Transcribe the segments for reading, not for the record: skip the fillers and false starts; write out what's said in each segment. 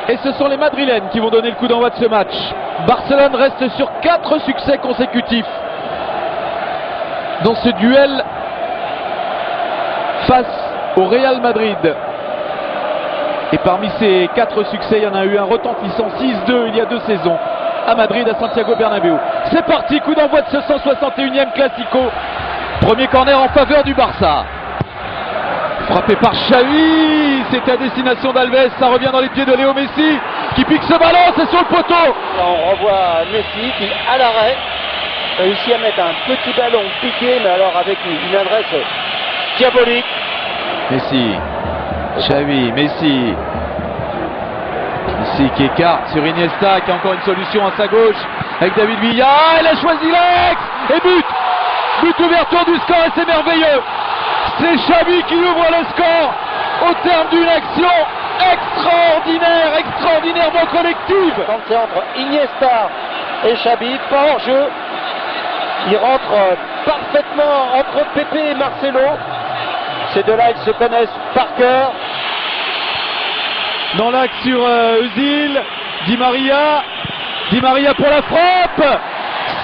Et ce sont les Madrilènes qui vont donner le coup d'envoi de ce match. Barcelone reste sur 4 succès consécutifs dans ce duel face au Real Madrid. Et parmi ces 4 succès, il y en a eu un retentissant 6-2 il y a 2 saisons à Madrid, à Santiago Bernabéu. C'est parti, coup d'envoi de ce 161e Classico. Premier corner en faveur du Barça. Frappé par Xavi, c'était à destination d'Alves, ça revient dans les pieds de Léo Messi qui pique ce ballon, c'est sur le poteau. On revoit Messi qui, à l'arrêt, réussit à mettre un petit ballon piqué, mais alors avec une adresse diabolique. Messi, Xavi, Messi qui écarte sur Iniesta, qui a encore une solution à sa gauche avec David Villa. Il a choisi l'ex et but ouverture du score, et c'est merveilleux. C'est Xavi qui ouvre le score au terme d'une action extraordinairement collective. Quand c'est entre Iniesta et Xavi, pas hors jeu, il rentre parfaitement entre Pepe et Marcelo. Ces deux-là, ils se connaissent par cœur. Dans l'axe sur Özil, Di Maria pour la frappe.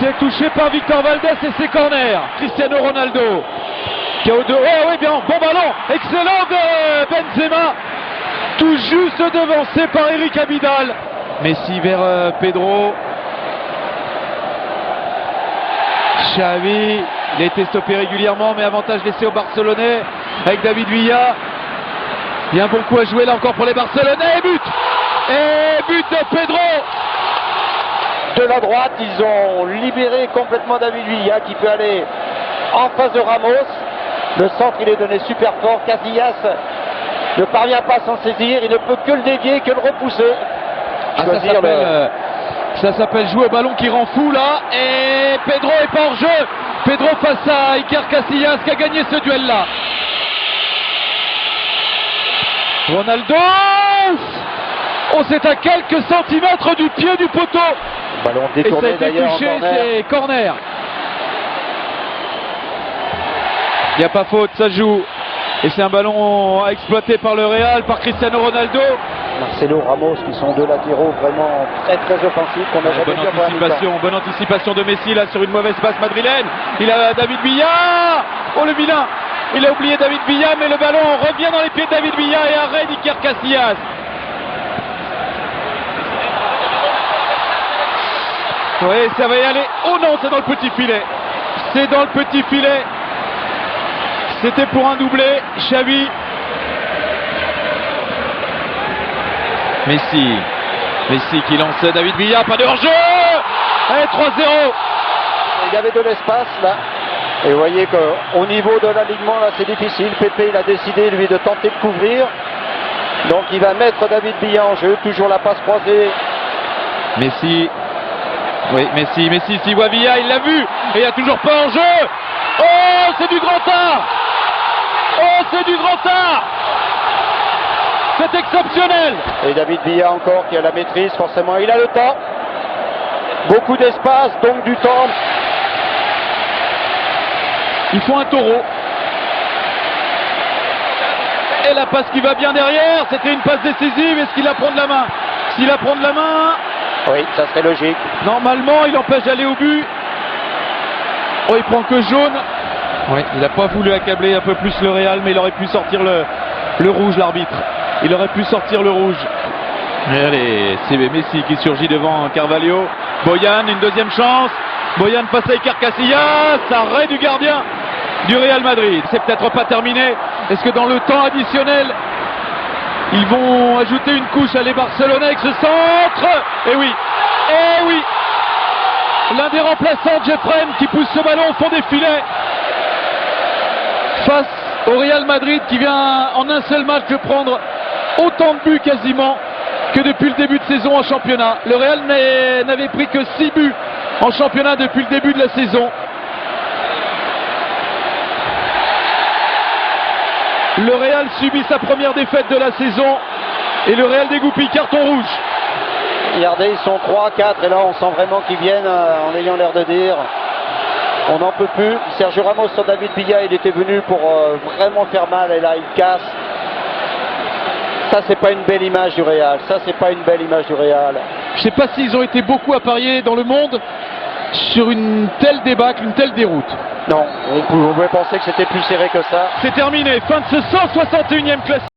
C'est touché par Victor Valdés et c'est corner. Cristiano Ronaldo qui a au deux. Oh oui, bien, bon ballon, excellent de Benzema, tout juste devancé par Eric Abidal. Messi vers Pedro. Xavi, il a été stoppé régulièrement, mais avantage laissé aux Barcelonais avec David Villa. Il y a un bon coup à jouer là encore pour les Barcelonais. Et but de Pedro. De la droite, ils ont libéré complètement David Villa qui peut aller en face de Ramos. Le centre, il est donné super fort. Casillas ne parvient pas à s'en saisir. Il ne peut que le dévier, que le repousser. Ça s'appelle jouer au ballon qui rend fou là. Et Pedro est pas hors jeu. Pedro face à Iker Casillas qui a gagné ce duel là. Ronaldo. Oh, c'est à quelques centimètres du pied du poteau. Ballon détourné d'ailleurs. Touché, c'est corner. Il n'y a pas faute, ça joue. Et c'est un ballon exploité par le Real, par Cristiano Ronaldo. Marcelo, Ramos, qui sont deux latéraux vraiment très offensifs. Bonne anticipation de Messi là sur une mauvaise passe madrilène. Il a David Villa. Oh le vilain. Il a oublié David Villa, mais le ballon revient dans les pieds de David Villa et arrêt d'Iker Casillas. Oui, ça va y aller. Oh non, c'est dans le petit filet. C'est dans le petit filet. C'était pour un doublé. Xavi. Messi qui lance David Villa. Pas de hors-jeu. Et 3-0. Il y avait de l'espace là. Et vous voyez qu'au niveau de l'alignement là, c'est difficile. Pepe, il a décidé lui de tenter de couvrir. Donc il va mettre David Villa en jeu. Toujours la passe croisée. Messi, s'il voit Villa, il l'a vu, et il n'y a toujours pas en jeu. Oh, c'est du grand art. C'est exceptionnel. Et David Villa encore qui a la maîtrise, forcément, il a le temps. Beaucoup d'espace, donc du temps. Il faut un taureau. Et la passe qui va bien derrière, c'était une passe décisive. Est-ce qu'il la prend de la main? S'il la prend de la main... Oui, ça serait logique. Normalement, il empêche d'aller au but. Oh, il prend que jaune. Oui, il n'a pas voulu accabler un peu plus le Real, mais il aurait pu sortir le rouge, l'arbitre. Il aurait pu sortir le rouge. Et allez, c'est Messi qui surgit devant Carvalho. Boyan, une deuxième chance. Boyan face à Iker Casillas. Arrêt du gardien du Real Madrid. C'est peut-être pas terminé. Est-ce que dans le temps additionnel, ils vont ajouter une couche à les Barcelonais avec ce centre? Eh oui. L'un des remplaçants, Jeffren, qui pousse ce ballon au fond des filets. Face au Real Madrid qui vient en un seul match de prendre autant de buts quasiment que depuis le début de saison en championnat. Le Real n'avait pris que 6 buts en championnat depuis le début de la saison. Le Real subit sa première défaite de la saison et le Real dégoupille, carton rouge. Regardez, ils sont 3, 4 et là on sent vraiment qu'ils viennent en ayant l'air de dire on n'en peut plus. Sergio Ramos sur David Villa, il était venu pour vraiment faire mal et là il casse. Ça, c'est pas une belle image du Real. Ça, c'est pas une belle image du Real. Je sais pas s'ils ont été beaucoup à parier dans le monde sur une telle débâcle, une telle déroute. Non, on pouvait penser que c'était plus serré que ça. C'est terminé, fin de ce 161e classement.